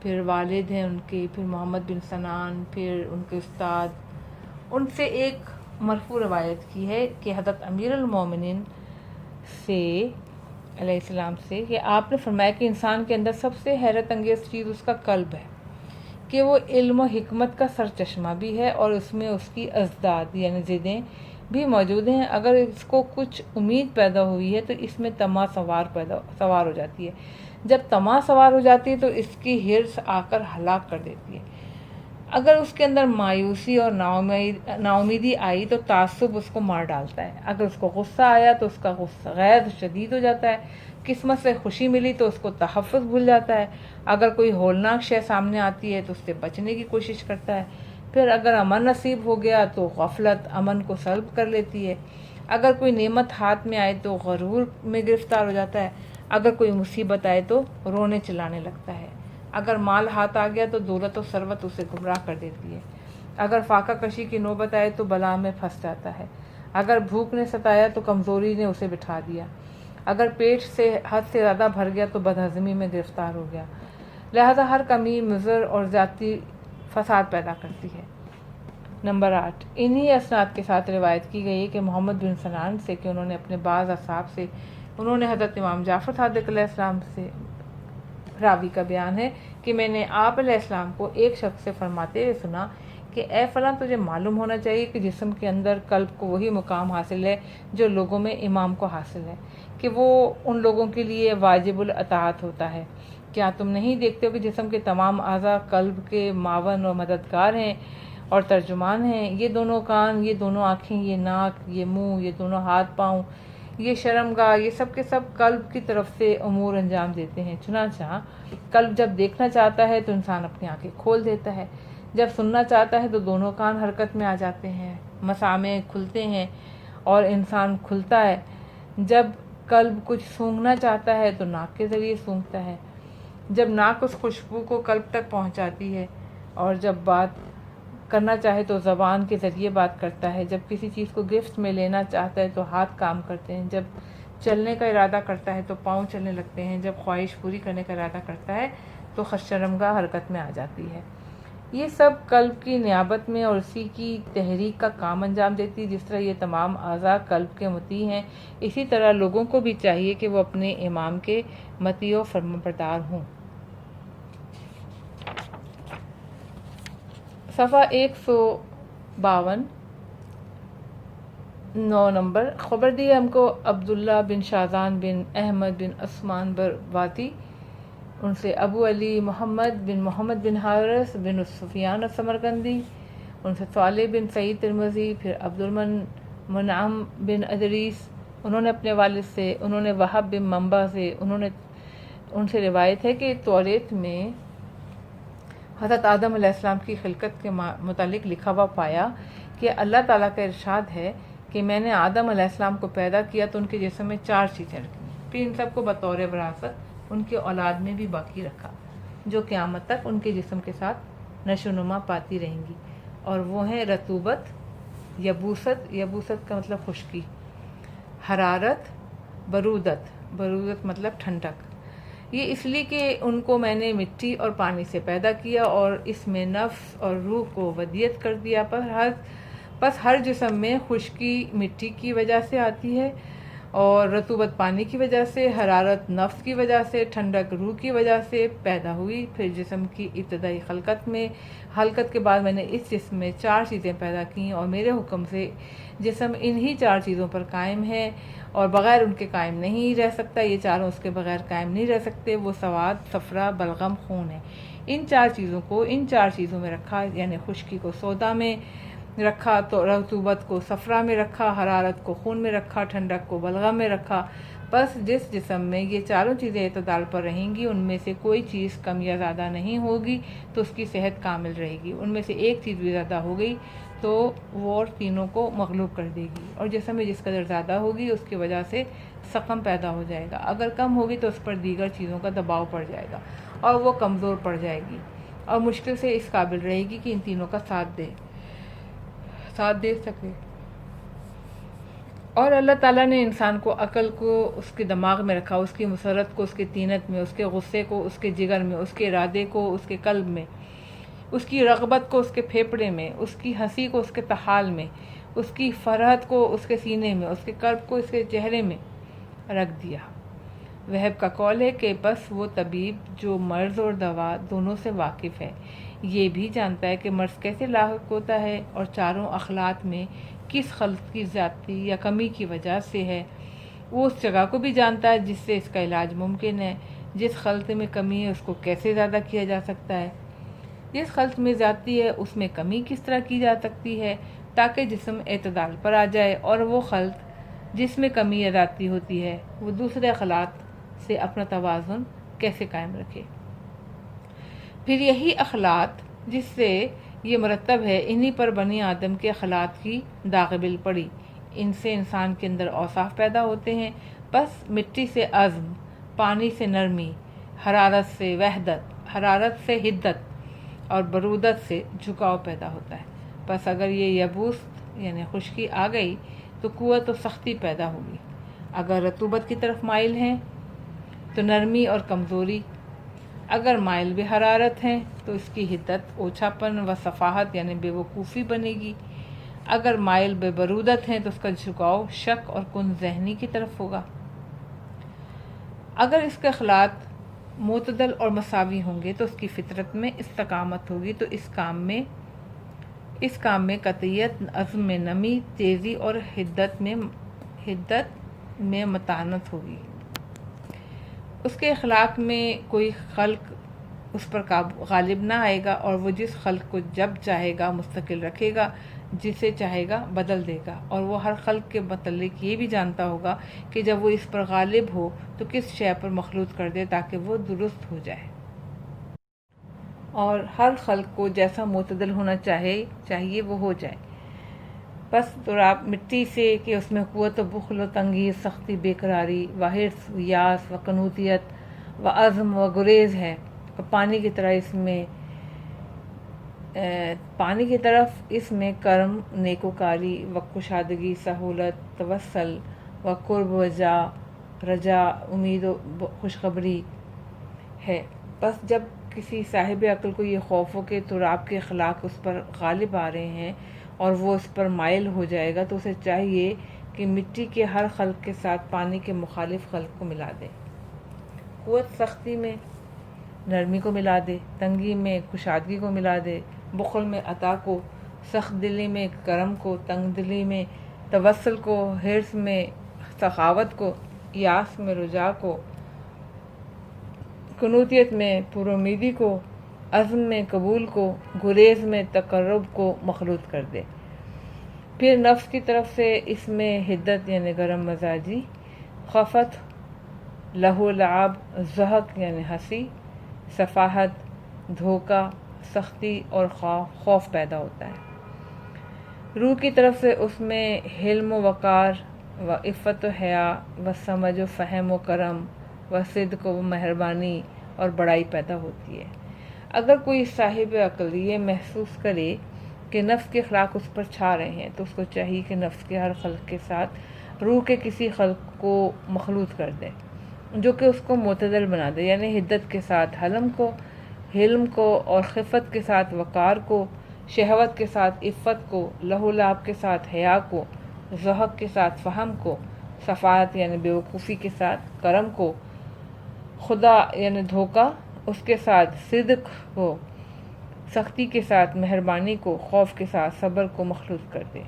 [SPEAKER 1] پھر والد ہیں ان کے، پھر محمد بن سنان، پھر ان کے استاد. ان سے ایک مرفوع روایت کی ہے کہ حضرت امیر المومنین سے علیہ السلام سے کہ آپ نے فرمایا کہ انسان کے اندر سب سے حیرت انگیز چیز اس کا قلب ہے، کہ وہ علم و حکمت کا سرچشمہ بھی ہے اور اس میں اس کی ازداد یعنی ضدیں بھی موجود ہیں. اگر اس کو کچھ امید پیدا ہوئی ہے تو اس میں طمع سوار ہو جاتی ہے. جب طمع سوار ہو جاتی ہے تو اس کی حرص آ کر ہلاک کر دیتی ہے. اگر اس کے اندر مایوسی اور ناامیدی آئی تو تعصب اس کو مار ڈالتا ہے. اگر اس کو غصہ آیا تو اس کا غصہ غیر شدید ہو جاتا ہے. قسمت سے خوشی ملی تو اس کو تحفظ بھول جاتا ہے. اگر کوئی ہولناک شے سامنے آتی ہے تو اس سے بچنے کی کوشش کرتا ہے. پھر اگر امن نصیب ہو گیا تو غفلت امن کو سلب کر لیتی ہے. اگر کوئی نعمت ہاتھ میں آئے تو غرور میں گرفتار ہو جاتا ہے. اگر کوئی مصیبت آئے تو رونے چلانے لگتا ہے. اگر مال ہاتھ آ گیا تو دولت و ثروت اسے گمراہ کر دیتی ہے. اگر فاقہ کشی کی نوبت آئے تو بلا میں پھنس جاتا ہے. اگر بھوک نے ستایا تو کمزوری نے اسے بٹھا دیا. اگر پیٹ سے حد سے زیادہ بھر گیا تو بدہضمی میں گرفتار ہو گیا. لہذا ہر کمی مضر اور ذاتی فساد پیدا کرتی ہے. نمبر 8 انہی اسناد کے ساتھ روایت کی گئی ہے کہ محمد بن سنان سے کہ انہوں نے اپنے بعض اصحاب سے، انہوں نے حضرت امام جعفر صادق علیہ السلام سے، راوی کا بیان ہے کہ میں نے آپ علیہ السلام کو ایک شخص سے فرماتے ہوئے سنا کہ اے فلاں تجھے معلوم ہونا چاہیے کہ جسم کے اندر قلب کو وہی مقام حاصل ہے جو لوگوں میں امام کو حاصل ہے، کہ وہ ان لوگوں کے لیے واجب الاطاعت ہوتا ہے. کیا تم نہیں دیکھتے ہو کہ جسم کے تمام اعضاء قلب کے معاون اور مددگار ہیں اور ترجمان ہیں؟ یہ دونوں کان، یہ دونوں آنکھیں، یہ ناک، یہ منہ، یہ دونوں ہاتھ پاؤں، یہ شرمگاہ، یہ سب کے سب قلب کی طرف سے امور انجام دیتے ہیں. چنانچہ قلب جب دیکھنا چاہتا ہے تو انسان اپنی آنکھیں کھول دیتا ہے، جب سننا چاہتا ہے تو دونوں کان حرکت میں آ جاتے ہیں، مسامع کھلتے ہیں اور انسان کھلتا ہے. جب قلب کچھ سونگھنا چاہتا ہے تو ناک کے ذریعے سونگھتا ہے، جب ناک اس خوشبو کو قلب تک پہنچاتی ہے، اور جب بات کرنا چاہے تو زبان کے ذریعے بات کرتا ہے، جب کسی چیز کو گرفت میں لینا چاہتا ہے تو ہاتھ کام کرتے ہیں، جب چلنے کا ارادہ کرتا ہے تو پاؤں چلنے لگتے ہیں، جب خواہش پوری کرنے کا ارادہ کرتا ہے تو شرمگاہ حرکت میں آ جاتی ہے. یہ سب قلب کی نیابت میں اور اسی کی تحریک کا کام انجام دیتی. جس طرح یہ تمام اعضاء قلب کے مطیع ہیں، اسی طرح لوگوں کو بھی چاہیے کہ وہ اپنے امام کے مطیع و فرمانبردار ہوں. صفحہ 152 9 نمبر. خبر دی ہم کو عبداللہ بن شاذان بن احمد بن عثمان برواتی، ان سے ابو علی محمد بن حارث بن سفیان السمرقندی، ان سے صالح بن سعید ترمذی، پھر عبد المنعم بن ادریس، انہوں نے اپنے والد سے، انہوں نے وہب بن منبع سے، ان سے روایت ہے کہ توریت میں حضرت آدم علیہ السلام کی خلقت کے متعلق لکھا ہوا پایا کہ اللہ تعالیٰ کا ارشاد ہے کہ میں نے آدم علیہ السلام کو پیدا کیا تو ان کے جسم میں 4 چیزیں رکھیں، پھر ان سب کو بطور وراثت ان کے اولاد میں بھی باقی رکھا جو قیامت تک ان کے جسم کے ساتھ نشو و نما پاتی رہیں گی، اور وہ ہیں رطوبت، یبوست کا مطلب خشکی، حرارت، برودت مطلب ٹھنڈک. یہ اس لیے کہ ان کو میں نے مٹی اور پانی سے پیدا کیا اور اس میں نفس اور روح کو ودیت کر دیا. پس ہر جسم میں خشکی مٹی کی وجہ سے آتی ہے اور رطوبت پانی کی وجہ سے، حرارت نفس کی وجہ سے، ٹھنڈک روح کی وجہ سے پیدا ہوئی. پھر جسم کی ابتدائی خلقت کے بعد میں نے اس جسم میں 4 چیزیں پیدا کیں اور میرے حکم سے جسم انہی 4 چیزوں پر قائم ہے اور بغیر ان کے قائم نہیں رہ سکتا. یہ چاروں اس کے بغیر قائم نہیں رہ سکتے. وہ سواد، صفرا، بلغم، خون ہے. ان 4 چیزوں کو ان 4 چیزوں میں رکھا، یعنی خشکی کو سودا میں رکھا، تو رطوبت کو صفرا میں رکھا، حرارت کو خون میں رکھا، ٹھنڈک کو بلغم میں رکھا. بس جس جسم میں یہ چاروں چیزیں اعتدال پر رہیں گی، ان میں سے کوئی چیز کم یا زیادہ نہیں ہوگی تو اس کی صحت کامل رہے گی. ان میں سے ایک چیز بھی زیادہ ہو گئی تو وہ اور تینوں کو مغلوب کر دے گی، اور جسم میں جس قدر زیادہ ہوگی اس کی وجہ سے سقم پیدا ہو جائے گا، اگر کم ہوگی تو اس پر دیگر چیزوں کا دباؤ پڑ جائے گا اور وہ کمزور پڑ جائے گی اور مشکل سے اس قابل رہے گی کہ ان تینوں کا ساتھ دے سکے۔ اور اللہ تعالیٰ نے انسان کو عقل کو اس کے دماغ میں رکھا، اس کی مسرت کو اس کے طینت میں، اس کے غصے کو اس کے جگر میں، اس کے ارادے کو اس کے قلب میں، اس کی رغبت کو اس کے پھیپڑے میں، اس کی ہنسی کو اس کے طحال میں، اس کی فرحت کو اس کے سینے میں، اس کے کرب کو اس کے چہرے میں رکھ دیا۔ وہب کا قول ہے کہ بس وہ طبیب جو مرض اور دوا دونوں سے واقف ہے، یہ بھی جانتا ہے کہ مرض کیسے لاحق ہوتا ہے اور چاروں اخلاق میں کس خلط کی زیادتی یا کمی کی وجہ سے ہے، وہ اس جگہ کو بھی جانتا ہے جس سے اس کا علاج ممکن ہے، جس خلط میں کمی ہے اس کو کیسے زیادہ کیا جا سکتا ہے، جس خلط میں زیادتی ہے اس میں کمی کس طرح کی جا سکتی ہے تاکہ جسم اعتدال پر آ جائے، اور وہ خلط جس میں کمی یا زیادتی ہوتی ہے وہ دوسرے اخلاق سے اپنا توازن کیسے قائم رکھے۔ پھر یہی اخلاق جس سے یہ مرتب ہے، انہی پر بنی آدم کے اخلاق کی داغبل پڑی، ان سے انسان کے اندر اوصاف پیدا ہوتے ہیں۔ بس مٹی سے عزم، پانی سے نرمی، حرارت سے حدت اور برودت سے جھکاؤ پیدا ہوتا ہے۔ بس اگر یہ یبوست یعنی خشکی آ گئی تو قوت و سختی پیدا ہوگی، اگر رطوبت کی طرف مائل ہیں تو نرمی اور کمزوری، اگر مائل بے حرارت ہیں تو اس کی حدت اوچھاپن و صفاحت یعنی بے وقوفی بنے گی، اگر مائل بے برودت ہیں تو اس کا جھکاؤ شک اور کن ذہنی کی طرف ہوگا۔ اگر اس کے اخلاق معتدل اور مساوی ہوں گے تو اس کی فطرت میں استقامت ہوگی، تو اس کام میں قطعیت، عزم میں نمی، تیزی اور حدت میں متانت ہوگی۔ اس کے اخلاق میں کوئی خلق اس پر غالب نہ آئے گا، اور وہ جس خلق کو جب چاہے گا مستقل رکھے گا، جسے چاہے گا بدل دے گا، اور وہ ہر خلق کے متعلق یہ بھی جانتا ہوگا کہ جب وہ اس پر غالب ہو تو کس شے پر مخلوط کر دے تاکہ وہ درست ہو جائے، اور ہر خلق کو جیسا معتدل ہونا چاہیے وہ ہو جائے۔ بس تراب مٹی سے کہ اس میں قوت و بخل و تنگی، سختی، بے قراری و حرص و یاس و قنوطیت و عزم و گریز ہے، اور پانی کی طرف اس میں کرم، نیکوکاری و کشادگی، سہولت، توسل و قرب و رجا، امید و خوشخبری ہے۔ بس جب کسی صاحب عقل کو یہ خوف ہو کہ تراب کے اخلاق اس پر غالب آ رہے ہیں اور وہ اس پر مائل ہو جائے گا، تو اسے چاہیے کہ مٹی کے ہر خلق کے ساتھ پانی کے مخالف خلق کو ملا دے، قوت سختی میں نرمی کو ملا دے، تنگی میں کشادگی کو ملا دے، بخل میں عطا کو، سخت دلی میں کرم کو، تنگ دلی میں توسل کو، حرص میں سخاوت کو، یاس میں رجا کو، قنوطیت میں پر امیدی کو، عزم میں قبول کو، گریز میں تقرب کو مخلوط کر دے۔ پھر نفس کی طرف سے اس میں حدت یعنی گرم مزاجی، خفت، لہو لعب، ضحک یعنی ہنسی، صفاحت، دھوکہ، سختی اور خوف پیدا ہوتا ہے۔ روح کی طرف سے اس میں حلم و وقار و عفت و حیا و سمجھ و فہم و کرم و صدق و مہربانی اور بڑائی پیدا ہوتی ہے۔ اگر کوئی صاحب عقل یہ محسوس کرے کہ نفس کے اخلاق اس پر چھا رہے ہیں تو اس کو چاہیے کہ نفس کے ہر خلق کے ساتھ روح کے کسی خلق کو مخلوط کر دے جو کہ اس کو معتدل بنا دے، یعنی حدت کے ساتھ حلم کو اور خفت کے ساتھ وقار کو، شہوت کے ساتھ عفت کو، لہو لعب کے ساتھ حیا کو، ضحک کے ساتھ فہم کو، صفاحت یعنی بے وقوفی کے ساتھ کرم کو، خدا یعنی دھوکہ اس کے ساتھ صدق کو، سختی کے ساتھ مہربانی کو، خوف کے ساتھ صبر کو مخلوط کر دے۔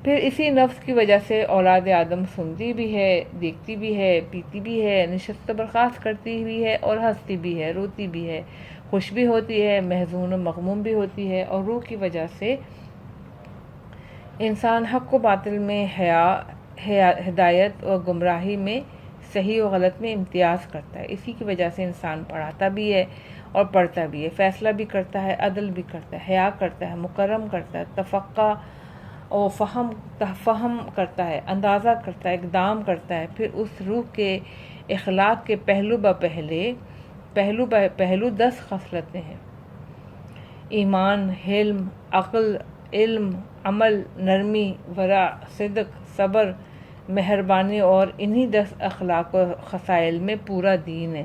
[SPEAKER 1] پھر اسی نفس کی وجہ سے اولاد آدم سنتی بھی ہے، دیکھتی بھی ہے، پیتی بھی ہے، نشست و برخاست کرتی بھی ہے، اور ہنستی بھی ہے، روتی بھی ہے، خوش بھی ہوتی ہے، محزون و مغموم بھی ہوتی ہے، اور روح کی وجہ سے انسان حق و باطل میں ہدایت و گمراہی میں صحیح و غلط میں امتیاز کرتا ہے۔ اسی کی وجہ سے انسان پڑھاتا بھی ہے اور پڑھتا بھی ہے، فیصلہ بھی کرتا ہے، عدل بھی کرتا ہے، حیا کرتا ہے، مکرم کرتا ہے، تفقع اور فہم کرتا ہے، اندازہ کرتا ہے، اقدام کرتا ہے۔ پھر اس روح کے اخلاق کے پہلو 10 خصلتیں ہیں: ایمان، حلم، عقل، علم، عمل، نرمی، ورع، صدق، صبر، مہربانی، اور انہی 10 اخلاق و خصائل میں پورا دین ہے۔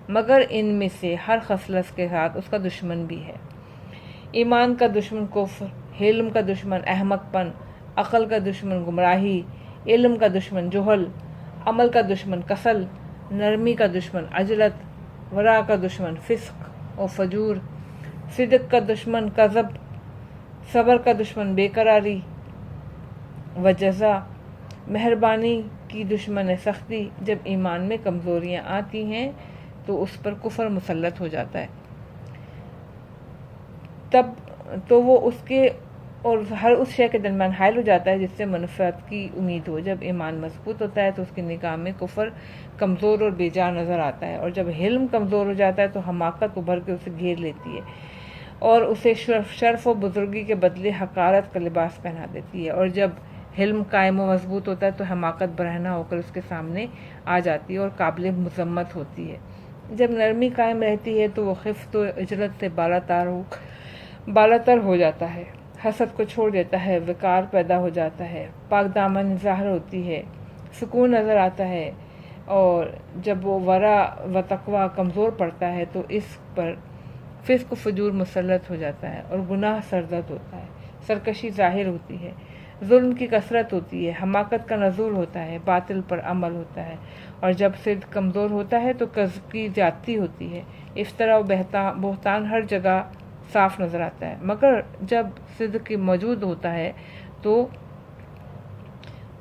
[SPEAKER 1] مگر ان میں سے ہر خصلت کے ساتھ اس کا دشمن بھی ہے۔ ایمان کا دشمن کفر، حلم کا دشمن احمق پن، عقل کا دشمن گمراہی، علم کا دشمن جہل، عمل کا دشمن کسل، نرمی کا دشمن عجلت، ورع کا دشمن فسق و فجور، صدق کا دشمن کذب، صبر کا دشمن بے قراری و جزا، مہربانی کی دشمن سختی۔ جب ایمان میں کمزوریاں آتی ہیں تو اس پر کفر مسلط ہو جاتا ہے، تب تو وہ اس کے اور ہر اس شے کے درمیان حائل ہو جاتا ہے جس سے منفعت کی امید ہو۔ جب ایمان مضبوط ہوتا ہے تو اس کی نگاہ میں کفر کمزور اور بے جان نظر آتا ہے، اور جب حلم کمزور ہو جاتا ہے تو حماقت ابھر کے اسے گھیر لیتی ہے اور اسے شرف و بزرگی کے بدلے حقارت کا لباس پہنا دیتی ہے، اور جب حلم قائم و مضبوط ہوتا ہے تو حماقت برہنہ ہو کر اس کے سامنے آ جاتی ہے اور قابل مذمت ہوتی ہے۔ جب نرمی قائم رہتی ہے تو وہ خفت و عجلت سے بالاتر ہو جاتا ہے، حسد کو چھوڑ دیتا ہے، وقار پیدا ہو جاتا ہے، پاک دامنی ظاہر ہوتی ہے، سکون نظر آتا ہے، اور جب وہ ورع و تقوی کمزور پڑتا ہے تو اس پر فسق و فجور مسلط ہو جاتا ہے اور گناہ سرزد ہوتا ہے، سرکشی ظاہر ہوتی ہے، ظلم کی کثرت ہوتی ہے، حماقت کا نزول ہوتا ہے، باطل پر عمل ہوتا ہے، اور جب صدق کمزور ہوتا ہے تو کذب کی زیادتی ہوتی ہے، افطرا و بہتان ہر جگہ صاف نظر آتا ہے۔ مگر جب صدق موجود ہوتا ہے تو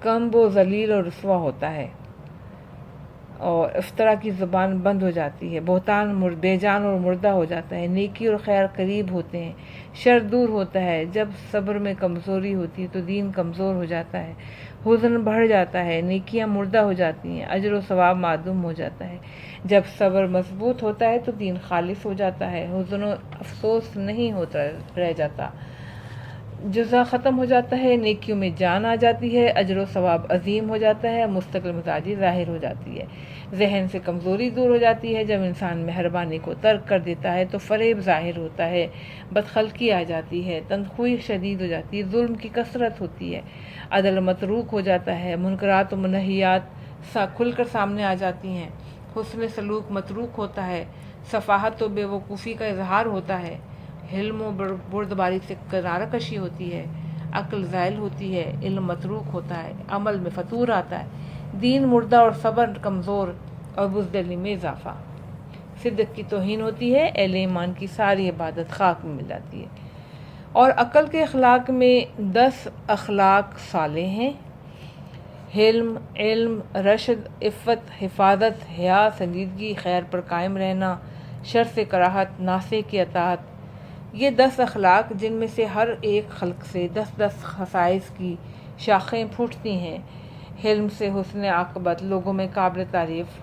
[SPEAKER 1] کم و ذلیل اور رسوا ہوتا ہے، اور افطرا کی زبان بند ہو جاتی ہے، بہتان بے جان اور مردہ ہو جاتا ہے، نیکی اور خیر قریب ہوتے ہیں، شر دور ہوتا ہے۔ جب صبر میں کمزوری ہوتی ہے تو دین کمزور ہو جاتا ہے، حزن بڑھ جاتا ہے، نیکیاں مردہ ہو جاتی ہیں، اجر و ثواب معدوم ہو جاتا ہے۔ جب صبر مضبوط ہوتا ہے تو دین خالص ہو جاتا ہے، حزن و افسوس نہیں ہوتا رہ جاتا، جزا ختم ہو جاتا ہے، نیکیوں میں جان آ جاتی ہے، اجر و ثواب عظیم ہو جاتا ہے، مستقل مزاجی ظاہر ہو جاتی ہے، ذہن سے کمزوری دور ہو جاتی ہے۔ جب انسان مہربانی کو ترک کر دیتا ہے تو فریب ظاہر ہوتا ہے، بدخلقی آ جاتی ہے، تنخوئی شدید ہو جاتی ہے، ظلم کی کثرت ہوتی ہے، عدل متروک ہو جاتا ہے، منکرات و منہیات کھل کر سامنے آ جاتی ہیں، حسن سلوک متروک ہوتا ہے، صفاحت و بے وقوفی کا اظہار ہوتا ہے، حلم و بردباری سے کنارہ کشی ہوتی ہے، عقل زائل ہوتی ہے، علم متروک ہوتا ہے، عمل میں فتور آتا ہے، دین مردہ اور صبر کمزور اور بزدلی میں اضافہ، صدق کی توہین ہوتی ہے، اہل ایمان کی ساری عبادت خاک میں مل جاتی ہے۔ اور عقل کے اخلاق میں 10 اخلاق صالح ہیں: حلم، علم، رشد، عفت، حفاظت، حیا، سنجیدگی، خیر پر قائم رہنا، شر سے کراہت، ناصح کی اطاعت۔ یہ 10 اخلاق جن میں سے ہر ایک خلق سے 10 خصائص کی شاخیں پھوٹتی ہیں: حلم سے حسن عاقبت، لوگوں میں قابل تعریف،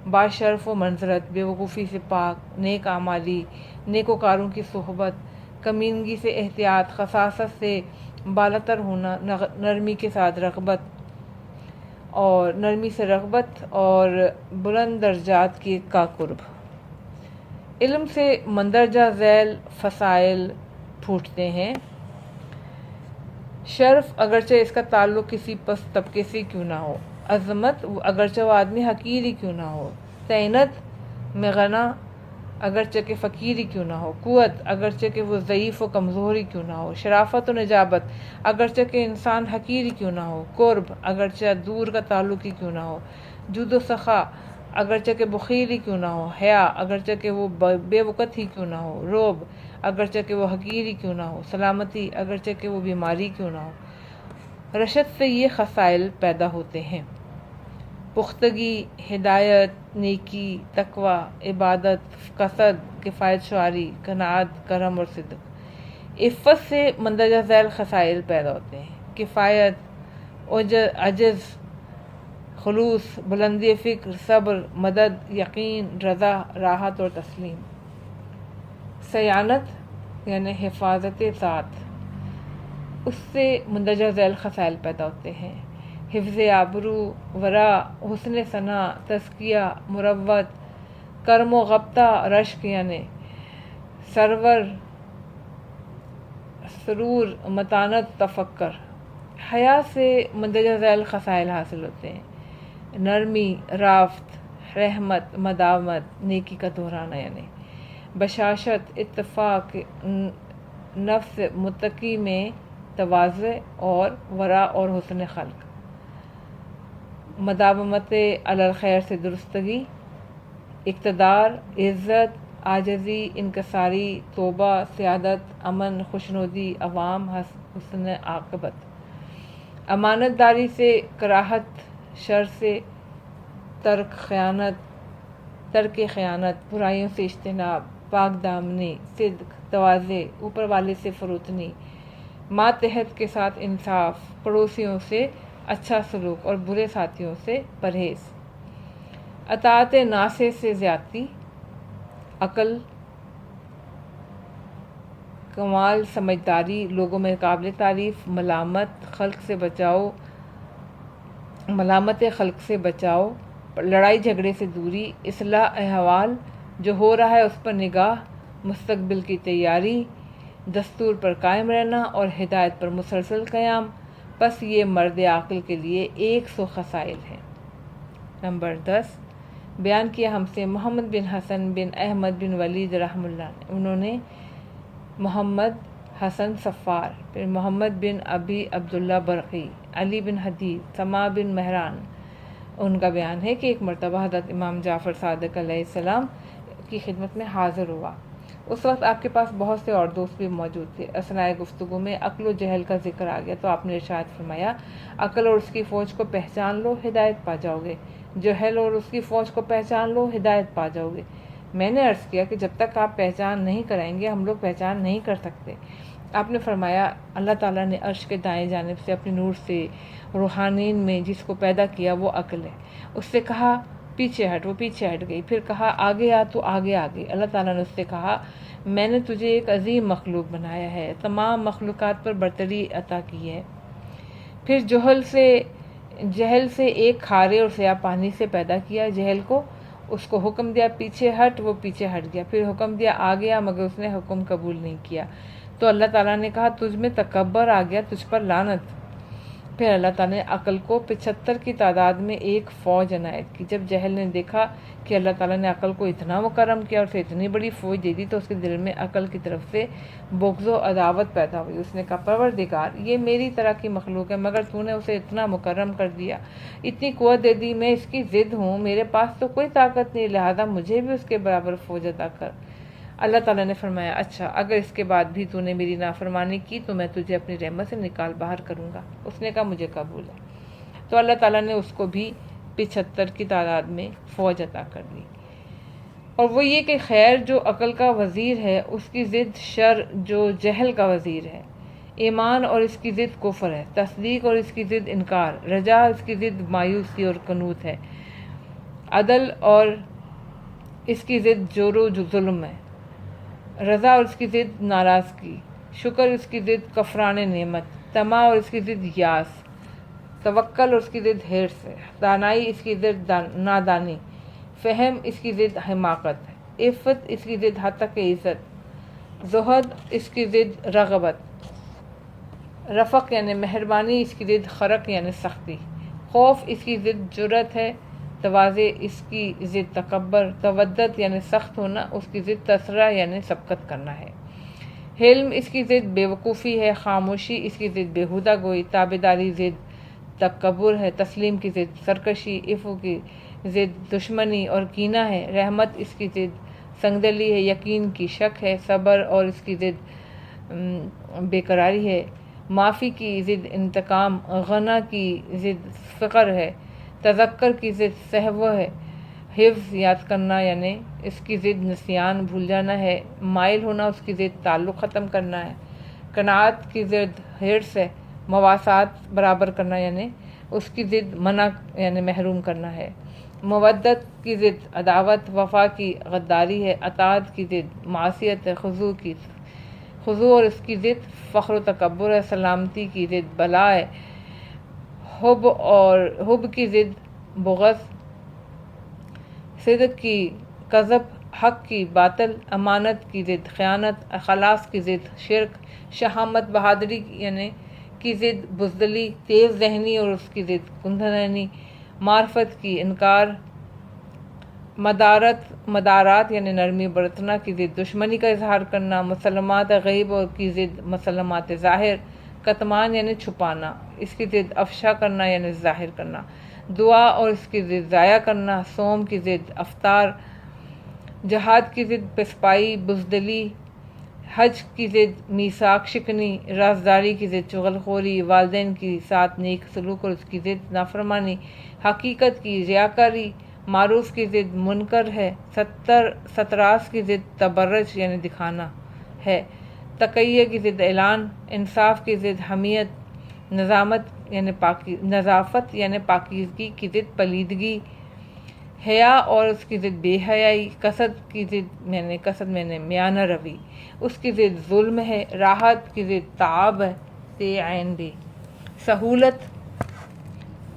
[SPEAKER 1] باشرف و منزلت، بے وقوفی سے پاک، نیک اعمالی، نیکوکاروں کی صحبت، کمینگی سے احتیاط، خساست سے بالاتر ہونا، نرمی سے رغبت اور بلند درجات کا قرب۔ علم سے مندرجہ ذیل فضائل پھوٹتے ہیں: شرف، اگرچہ اس کا تعلق کسی پست طبقے سے کیوں نہ ہو، عظمت، اگرچہ وہ آدمی حقیر ہی کیوں نہ ہو، طینت میں غنا، اگرچہ کہ فقیر ہی کیوں نہ ہو، قوت، اگرچہ کہ وہ ضعیف و کمزور ہی کیوں نہ ہو، شرافت و نجابت، اگرچہ کہ انسان حقیر ہی کیوں نہ ہو، قرب، اگرچہ دور کا تعلق ہی کیوں نہ ہو، جود و سخا، اگرچہ کہ بخیل ہی کیوں نہ ہو، حیا، اگرچہ کہ وہ بے وقت ہی کیوں نہ ہو، رعب، اگرچہ کہ وہ حقیر ہی کیوں نہ ہو، سلامتی، اگرچہ کہ وہ بیماری کیوں نہ ہو۔ رشد سے یہ خصائل پیدا ہوتے ہیں: پختگی، ہدایت، نیکی، تقوی، عبادت، قصد، کفایت شعاری، قناعت، کرم اور صدق۔ عفت سے مندرجہ ذیل خصائل پیدا ہوتے ہیں: کفایت، عجز، خلوص، بلندی فکر، صبر، مدد، یقین، رضا، راحت اور تسلیم۔ سیانت یعنی حفاظت ذات، اس سے مندرجہ ذیل خصائل پیدا ہوتے ہیں: حفظ آبرو، ورع، حسن ثنا، تزکیہ، مروت، کرم و غبطہ، رشک یعنی سرور، متانت، تفکر۔ حیا سے مندرجہ ذیل خصائل حاصل ہوتے ہیں: نرمی، رافت، رحمت، مداومت، نیکی کا دہرانا یعنی بشاشت، اتفاق، نفس متقی میں تواضع اور ورع اور حسن خلق۔ مداومت علی الخیر سے درستگی، اقتدار، عزت، عاجزی، انکساری، توبہ، سعادت، امن، خوشنودی، عوام، حسن عاقبت۔ امانت داری سے کراہت، شر سے ترک خیانت، برائیوں سے اجتناب، پاک دامنی، صدق، تواضع، اوپر والے سے فروتنی، ماتحت کے ساتھ انصاف، پڑوسیوں سے اچھا سلوک اور برے ساتھیوں سے پرہیز۔ اطاعت ناصح سے زیادتی، عقل، کمال سمجھداری، لوگوں میں قابل تعریف، ملامت خلق سے بچاؤ، لڑائی جھگڑے سے دوری، اصلاح احوال، جو ہو رہا ہے اس پر نگاہ، مستقبل کی تیاری، دستور پر قائم رہنا اور ہدایت پر مسلسل قیام۔ پس یہ مرد عاقل کے لیے 100 خصائل ہیں۔ نمبر 10 بیان کیا ہم سے محمد بن حسن بن احمد بن ولید رحمہ اللہ نے۔ انہوں نے محمد حسن صفار، پھر محمد بن ابی عبداللہ برقی، علی بن حدید، سما بن مہران۔ ان کا بیان ہے کہ ایک مرتبہ حضرت امام جعفر صادق علیہ السلام کی خدمت میں حاضر ہوا۔ اس وقت آپ کے پاس بہت سے اور دوست بھی موجود تھے۔ اثناء گفتگو میں عقل و جہل کا ذکر آ گیا تو آپ نے ارشاد فرمایا، عقل اور اس کی فوج کو پہچان لو، ہدایت پا جاؤ گے، جہل اور اس کی فوج کو پہچان لو، ہدایت پا جاؤ گے۔ میں نے عرض کیا کہ جب تک آپ پہچان نہیں کرائیں گے ہم لوگ پہچان نہیں کر سکتے۔ آپ نے فرمایا، اللہ تعالیٰ نے عرش کے دائیں جانب سے اپنی نور سے روحانین میں جس کو پیدا کیا وہ عقل ہے۔ اس سے کہا پیچھے ہٹ، وہ پیچھے ہٹ گئی، پھر کہا آگے آ، تو آگے آ گئی۔ اللہ تعالیٰ نے اس سے کہا، میں نے تجھے ایک عظیم مخلوق بنایا ہے، تمام مخلوقات پر برتری عطا کی ہے۔ پھر جہل سے ایک کھارے اور سیاہ پانی سے پیدا کیا جہل کو، اس کو حکم دیا پیچھے ہٹ، وہ پیچھے ہٹ گیا، پھر حکم دیا آگے آ، مگر اس نے حکم قبول نہیں کیا۔ تو اللہ تعالیٰ نے کہا تجھ میں تکبر آ گیا، تجھ پر لعنت۔ پھر اللہ تعالیٰ نے عقل کو 75 کی تعداد میں ایک فوج عنایت کی۔ جب جہل نے دیکھا کہ اللہ تعالیٰ نے عقل کو اتنا مکرم کیا اور اسے اتنی بڑی فوج دے دی تو اس کے دل میں عقل کی طرف سے بغض و عداوت پیدا ہوئی۔ اس نے کہا، پروردگار، یہ میری طرح کی مخلوق ہے مگر تو نے اسے اتنا مکرم کر دیا، اتنی قوت دے دی، میں اس کی ضد ہوں، میرے پاس تو کوئی طاقت نہیں، لہذا مجھے بھی اس کے برابر فوج عطا کر۔ اللہ تعالیٰ نے فرمایا، اچھا اگر اس کے بعد بھی تو نے میری نافرمانی کی تو میں تجھے اپنی رحمت سے نکال باہر کروں گا۔ اس نے کہا مجھے قبول ہے۔ تو اللہ تعالیٰ نے اس کو بھی 75 کی تعداد میں فوج عطا کر دی۔ اور وہ یہ کہ خیر جو عقل کا وزیر ہے اس کی ضد شر جو جہل کا وزیر ہے، ایمان اور اس کی ضد کفر ہے، تصدیق اور اس کی ضد انکار، رجا اس کی ضد مایوسی اور قنوط ہے، عدل اور اس کی ضد جور و ظلم ہے، رضا اور اس کی ضد ناراضگی، شکر اس کی ضد کفران نعمت، طمع اور اس کی ضد یاس، توکل اور اس کی ضد حرص ہے، دانائی اس کی ضد نادانی، فہم اس کی ضد حماقت، عفت اس کی ضد حد تک عزت، زہد اس کی ضد رغبت، رفق یعنی مہربانی اس کی ضد خرق یعنی سختی، خوف اس کی ضد جرأت ہے، تواضع اس کی ضد تکبر، تودد یعنی سخت ہونا اس کی ضد تسرع یعنی سبقت کرنا ہے، حلم اس کی ضد بے وقوفی ہے، خاموشی اس کی ضد بیہودہ گوئی، تابعداری ضد تکبر ہے، تسلیم کی ضد سرکشی، عفو کی ضد دشمنی اور کینہ ہے، رحمت اس کی ضد سنگدلی ہے، یقین کی شک ہے، صبر اور اس کی ضد بے قراری ہے، معافی کی ضد انتقام، غنا کی ضد فقر ہے، تذکر کی ضد سہو ہے، حفظ یاد کرنا یعنی اس کی ضد نسیان بھول جانا ہے، مائل ہونا اس کی ضد تعلق ختم کرنا ہے، قناعت کی ضد حرص ہے، مواسات برابر کرنا یعنی اس کی ضد منع یعنی محروم کرنا ہے۔ مودت کی ضد عداوت، وفا کی غداری ہے۔ اطاعت کی ضد معصیت ہے۔ خضوع اور اس کی ضد فخر و تکبر ہے۔ سلامتی کی ضد بلا ہے۔ حب کی ضد بغض، صدق کی کذب، حق کی باطل، امانت کی ضد خیانت، اخلاص کی ضد شرک، شہامت بہادری یعنی کی ضد بزدلی، تیز ذہنی اور اس کی ضد کندہ ذہنی، معرفت کی انکار، مدارات یعنی نرمی برتنا کی ضد دشمنی کا اظہار کرنا، مسلمات غیب اور کی ضد مسلمات ظاہر، کتمان یعنی چھپانا، اس کی ضد افشا کرنا یعنی ظاہر کرنا، دعا اور اس کی ضد ضائع کرنا، صوم کی ضد افطار، جہاد کی ضد پسپائی بزدلی، حج کی ضد میثاق شکنی، رازداری کی ضد چغل خوری، والدین کے ساتھ نیک سلوک اور اس کی ضد نافرمانی، حقیقت کی ریاکاری، معروف کی ضد منکر ہے، ستراس کی ضد تبرج یعنی دکھانا ہے، تقیہ کی ضد اعلان، انصاف کی ضد حمیت، نظافت یعنی پاکیزگی کی ضد پلیدگی، حیا اور اس کی ضد بے حیائی، کسد میں میانہ روی، اس کی ضد ظلم ہے، راحت کی ضد تعاب ہے، عین بھی، سہولت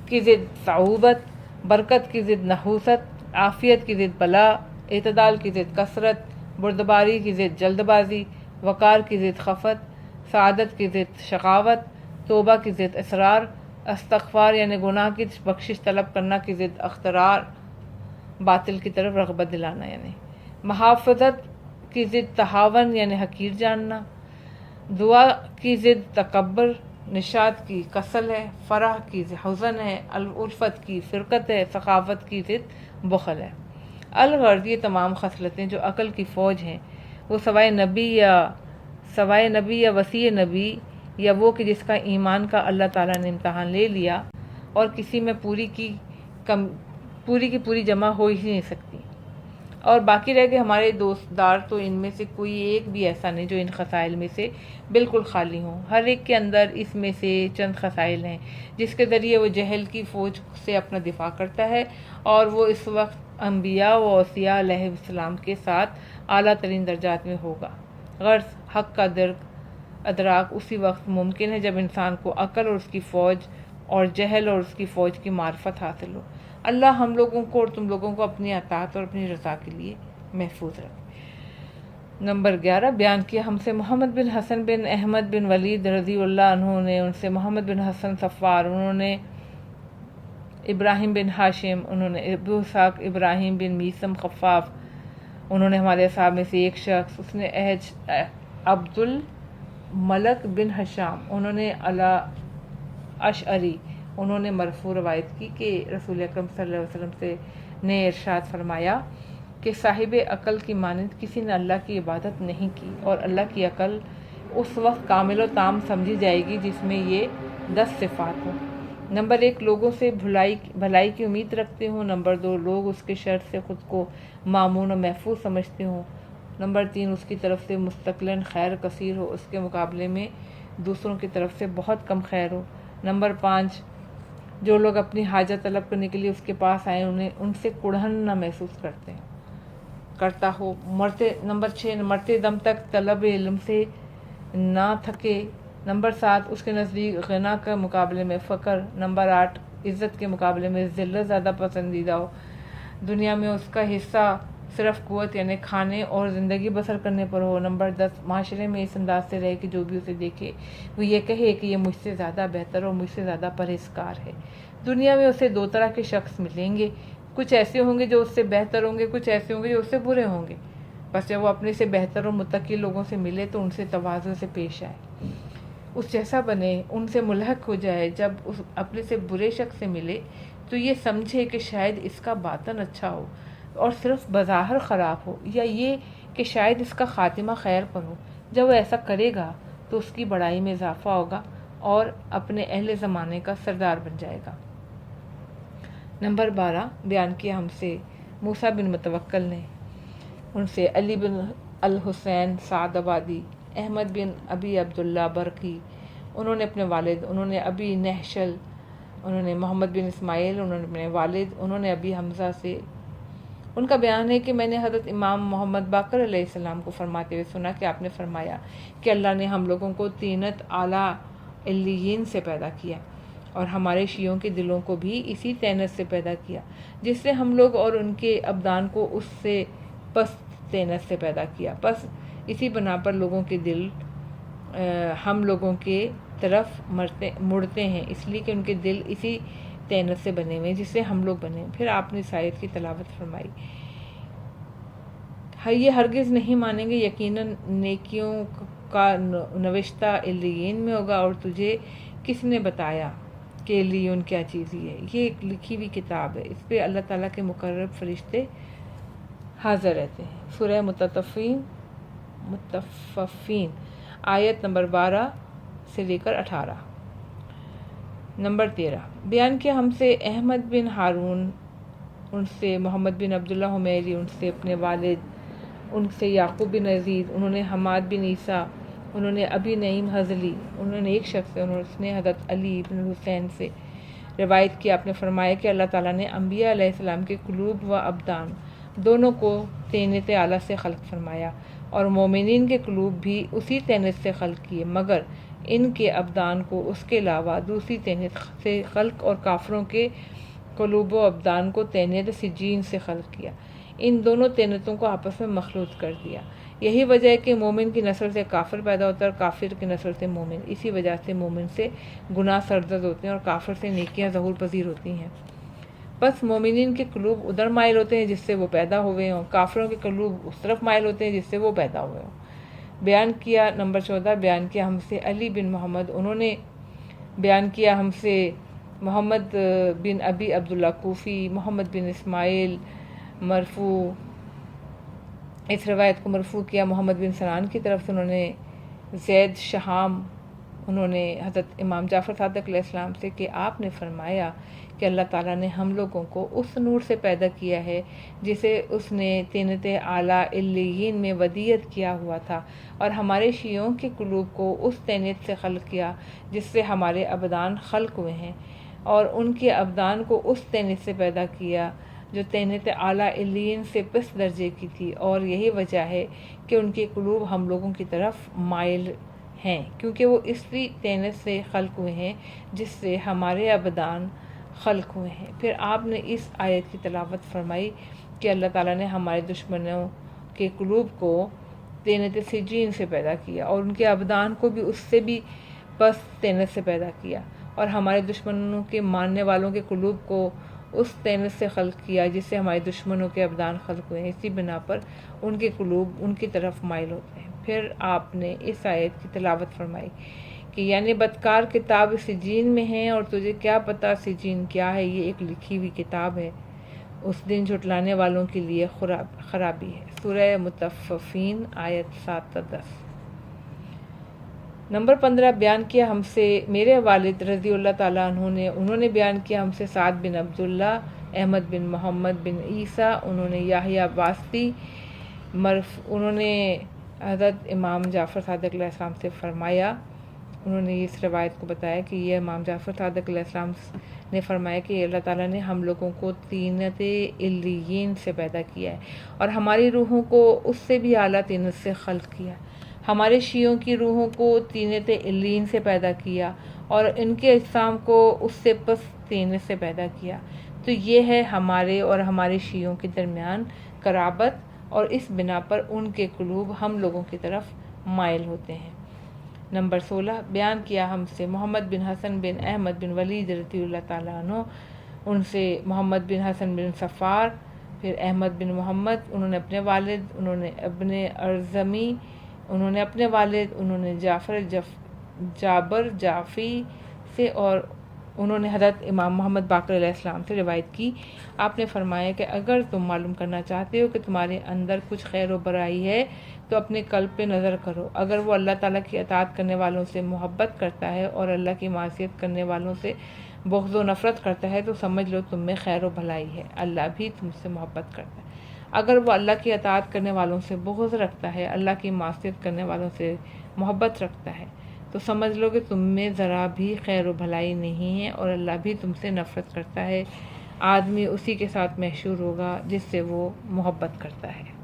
[SPEAKER 1] کی ضد صعوبت، برکت کی ضد نحوست، عافیت کی ضد بلا، اعتدال کی ضد کثرت، بردباری کی ضد جلد بازی، وقار کی ضد خفت، سعادت کی ضد شقاوت، توبہ کی ضد اصرار، استغفار یعنی گناہ کی بخشش طلب کرنا کی ضد اخترار، باطل کی طرف رغبت دلانا یعنی، محافظت کی ضد تہاون یعنی حقیر جاننا، دعا کی ضد تکبر، نشاط کی کسل ہے، فرح کی حزن ہے، الفت کی فرقت ہے، سخاوت کی ضد بخل ہے۔ الغرض یہ تمام خصلتیں جو عقل کی فوج ہیں وہ سوائے نبی یا وسیع نبی یا وہ کہ جس کا ایمان کا اللہ تعالیٰ نے امتحان لے لیا اور کسی میں پوری کی پوری جمع ہو ہی نہیں سکتی، اور باقی رہ گئے ہمارے دوست دار، تو ان میں سے کوئی ایک بھی ایسا نہیں جو ان خصائل میں سے بالکل خالی ہوں۔ ہر ایک کے اندر اس میں سے چند خصائل ہیں جس کے ذریعے وہ جہل کی فوج سے اپنا دفاع کرتا ہے، اور وہ اس وقت انبیاء و اوصیاء علیہ السلام کے ساتھ اعلیٰ ترین درجات میں ہوگا۔ غرض حق کا ادراک اسی وقت ممکن ہے جب انسان کو عقل اور اس کی فوج اور جہل اور اس کی فوج کی معرفت حاصل ہو۔ اللہ ہم لوگوں کو اور تم لوگوں کو اپنی اطاعت اور اپنی رضا کے لیے محفوظ رکھے۔ نمبر 11 بیان کیا ہم سے محمد بن حسن بن احمد بن ولید رضی اللہ عنہ نے، ان سے محمد بن حسن صفار، انہوں نے ابراہیم بن ہاشم، انہوں نے ابو اسحاق ابراہیم بن میسم خفاف، انہوں نے ہمارے اصحاب میں سے ایک شخص، اس نے عبد الملک بن حشام، انہوں نے اشعری، انہوں نے مرفوع روایت کی کہ رسول اکرم صلی اللہ علیہ وسلم نے ارشاد فرمایا کہ صاحب عقل کی مانند کسی نے اللہ کی عبادت نہیں کی، اور اللہ کی عقل اس وقت کامل و تام سمجھی جائے گی جس میں یہ 10 صفات ہوں۔ نمبر 1 لوگوں سے بھلائی کی امید رکھتے ہوں۔ نمبر 2 لوگ اس کے شر سے خود کو مامون و محفوظ سمجھتے ہوں۔ نمبر 3 اس کی طرف سے مستقلاً خیر کثیر ہو، اس کے مقابلے میں دوسروں کی طرف سے بہت کم خیر ہو۔ نمبر 5 جو لوگ اپنی حاجت طلب کرنے کے لیے اس کے پاس آئیں ان سے کڑھن نہ محسوس کرتا ہو۔ نمبر 6 مرتے دم تک طلب علم سے نہ تھکے۔ نمبر 7 اس کے نزدیک غنا کے مقابلے میں فقر۔ نمبر 8 عزت کے مقابلے میں ذلت زیادہ پسندیدہ ہو، دنیا میں اس کا حصہ صرف قوت یعنی کھانے اور زندگی بسر کرنے پر ہو۔ نمبر 10 معاشرے میں اس انداز سے رہے کہ جو بھی اسے دیکھے وہ یہ کہے کہ یہ مجھ سے زیادہ بہتر اور مجھ سے زیادہ پرہیزگار ہے۔ دنیا میں اسے 2 طرح کے شخص ملیں گے، کچھ ایسے ہوں گے جو اس سے بہتر ہوں گے، کچھ ایسے ہوں گے جو اس سے برے ہوں گے۔ بس جب وہ اپنے سے بہتر اور متقی لوگوں سے ملے تو ان سے تواضع سے پیش آئے، اس جیسا بنے، ان سے ملحق ہو جائے۔ جب اس اپنے سے برے شخص سے ملے تو یہ سمجھے کہ شاید اس کا باطن اچھا ہو اور صرف بظاہر خراب ہو، یا یہ کہ شاید اس کا خاتمہ خیر پر ہو۔ جب وہ ایسا کرے گا تو اس کی بڑائی میں اضافہ ہوگا اور اپنے اہل زمانے کا سردار بن جائے گا۔ نمبر 12 بیان کیا ہم سے موسیٰ بن متوکل نے، ان سے علی بن الحسین سعد آبادی، احمد بن ابی عبداللہ برقی، انہوں نے اپنے والد، انہوں نے ابی نحشل انہوں نے محمد بن اسماعیل، انہوں نے اپنے والد، انہوں نے ابی حمزہ سے، ان کا بیان ہے کہ میں نے حضرت امام محمد باقر علیہ السلام کو فرماتے ہوئے سنا کہ آپ نے فرمایا کہ اللہ نے ہم لوگوں کو طینت اعلیٰ علیین سے پیدا کیا اور ہمارے شیعوں کے دلوں کو بھی اسی طینت سے پیدا کیا جس سے ہم لوگ، اور ان کے ابدان کو اس سے پست طینت سے پیدا کیا. پس اسی بنا پر لوگوں کے دل ہم لوگوں کے طرف مڑتے ہیں، اس لیے کہ ان کے دل اسی طینت سے بنے ہوئے جس سے ہم لوگ بنے. پھر آپ نے اس آیت کی تلاوت فرمائی، یہ ہرگز نہیں مانیں گے، یقیناً نیکیوں کا نوشتہ علیین میں ہوگا، اور تجھے کس نے بتایا کہ علیون کیا چیز ہے؟ یہ ایک لکھی ہوئی کتاب ہے، اس پہ اللہ تعالیٰ کے مقرب فرشتے حاضر رہتے ہیں. سورہ مطففین آیت نمبر 12 سے لے کر 18. نمبر 13 بیان کیا ہم سے احمد بن ہارون، ان سے محمد بن عبداللہ حمیری، ان سے اپنے والد، ان سے یعقوب بن عزیز، انہوں نے حماد بن عیسیٰ، انہوں نے ابی نعیم حضلی، انہوں نے ایک شخص سے، انہوں نے حضرت علی بن حسین سے روایت کی. آپ نے فرمایا کہ اللہ تعالیٰ نے انبیاء علیہ السلام کے قلوب و ابدان دونوں کو طینت اعلیٰ سے خلق فرمایا، اور مومنین کے قلوب بھی اسی طینت سے خلق کیے، مگر ان کے ابدان کو اس کے علاوہ دوسری طینت سے خلق، اور کافروں کے قلوب و ابدان کو طینت سجین سے خلق کیا، ان دونوں طینتوں کو آپس میں مخلوط کر دیا. یہی وجہ ہے کہ مومن کی نسل سے کافر پیدا ہوتا ہے اور کافر کی نسل سے مومن. اسی وجہ سے مومن سے گناہ سرزد ہوتے ہیں اور کافر سے نیکیاں ظہور پذیر ہوتی ہیں. بس مومنین کے قلوب ادھر مائل ہوتے ہیں جس سے وہ پیدا ہوئے ہوں، کافروں کے قلوب اس طرف مائل ہوتے ہیں جس سے وہ پیدا ہوئے ہوں. بیان کیا نمبر 14 بیان کیا ہم سے علی بن محمد، انہوں نے بیان کیا ہم سے محمد بن ابی عبداللہ کوفی، محمد بن اسماعیل مرفوع، اس روایت کو مرفوع کیا محمد بن سنان کی طرف سے. انہوں نے زید شہام، انہوں نے حضرت امام جعفر صادق علیہ السلام سے کہ آپ نے فرمایا کہ اللہ تعالیٰ نے ہم لوگوں کو اس نور سے پیدا کیا ہے جسے اس نے طینت اعلیٰ علیین میں ودیعت کیا ہوا تھا، اور ہمارے شیعوں کے قلوب کو اس طینت سے خلق کیا جس سے ہمارے ابدان خلق ہوئے ہیں، اور ان کے ابدان کو اس طینت سے پیدا کیا جو طینت اعلیٰ علیین سے پس درجے کی تھی. اور یہی وجہ ہے کہ ان کے قلوب ہم لوگوں کی طرف مائل ہیں، کیونکہ وہ اسی طینت سے خلق ہوئے ہیں جس سے ہمارے ابدان خلق ہوئے ہیں. پھر آپ نے اس آیت کی تلاوت فرمائی کہ اللہ تعالیٰ نے ہمارے دشمنوں کے قلوب کو طینت سجین سے پیدا کیا، اور ان کے ابدان کو بھی اس سے بھی پست طینت سے پیدا کیا، اور ہمارے دشمنوں کے ماننے والوں کے قلوب کو اس طینت سے خلق کیا جس سے ہمارے دشمنوں کے ابدان خلق ہوئے ہیں. اسی بنا پر ان کے قلوب ان کی طرف مائل ہوتے ہیں. پھر آپ نے اس آیت کی تلاوت فرمائی کہ یعنی بدکار کتاب سجین میں ہیں، اور تجھے کیا پتہ سجین کیا ہے؟ یہ ایک لکھی ہوئی کتاب ہے، اس دن جھٹلانے والوں کے لیے خرابی ہے. سورہ مطففین آیت 7 تا 10. نمبر 15 بیان کیا ہم سے میرے والد رضی اللہ تعالیٰ عنہ نے، انہوں نے بیان کیا ہم سے سعد بن عبداللہ، احمد بن محمد بن عیسیٰ، انہوں نے یحییٰ واسطی انہوں نے حضرت امام جعفر صادق علیہ السلام سے فرمایا، انہوں نے اس روایت کو بتایا کہ یہ امام جعفر صادق علیہ السلام نے فرمایا کہ اللہ تعالیٰ نے ہم لوگوں کو طینت علیین سے پیدا کیا ہے، اور ہماری روحوں کو اس سے بھی اعلیٰ طینت سے خلق کیا. ہمارے شیعوں کی روحوں کو طینت علیین سے پیدا کیا، اور ان کے اجسام کو اس سے پس طینت سے پیدا کیا. تو یہ ہے ہمارے اور ہمارے شیعوں کے درمیان قرابت، اور اس بنا پر ان کے قلوب ہم لوگوں کی طرف مائل ہوتے ہیں. نمبر 16 بیان کیا ہم سے محمد بن حسن بن احمد بن ولید رضی اللہ تعالیٰ عنہ، ان سے محمد بن حسن بن صفار، پھر احمد بن محمد، انہوں نے اپنے والد، انہوں نے ابن ارزمی، انہوں نے اپنے والد، انہوں نے جابر جعفی سے، اور انہوں نے حضرت امام محمد باقر علیہ السلام سے روایت کی. آپ نے فرمایا کہ اگر تم معلوم کرنا چاہتے ہو کہ تمہارے اندر کچھ خیر و برائی ہے تو اپنے قلب پہ نظر کرو. اگر وہ اللہ تعالیٰ کی اطاعت کرنے والوں سے محبت کرتا ہے اور اللہ کی معصیت کرنے والوں سے بغض و نفرت کرتا ہے تو سمجھ لو تم میں خیر و بھلائی ہے، اللہ بھی تم سے محبت کرتا ہے. اگر وہ اللہ کی اطاعت کرنے والوں سے بغض رکھتا ہے، اللہ کی معصیت کرنے والوں سے محبت رکھتا ہے، تو سمجھ لو کہ تم میں ذرا بھی خیر و بھلائی نہیں ہے اور اللہ بھی تم سے نفرت کرتا ہے۔ آدمی اسی کے ساتھ محشور ہوگا جس سے وہ محبت کرتا ہے۔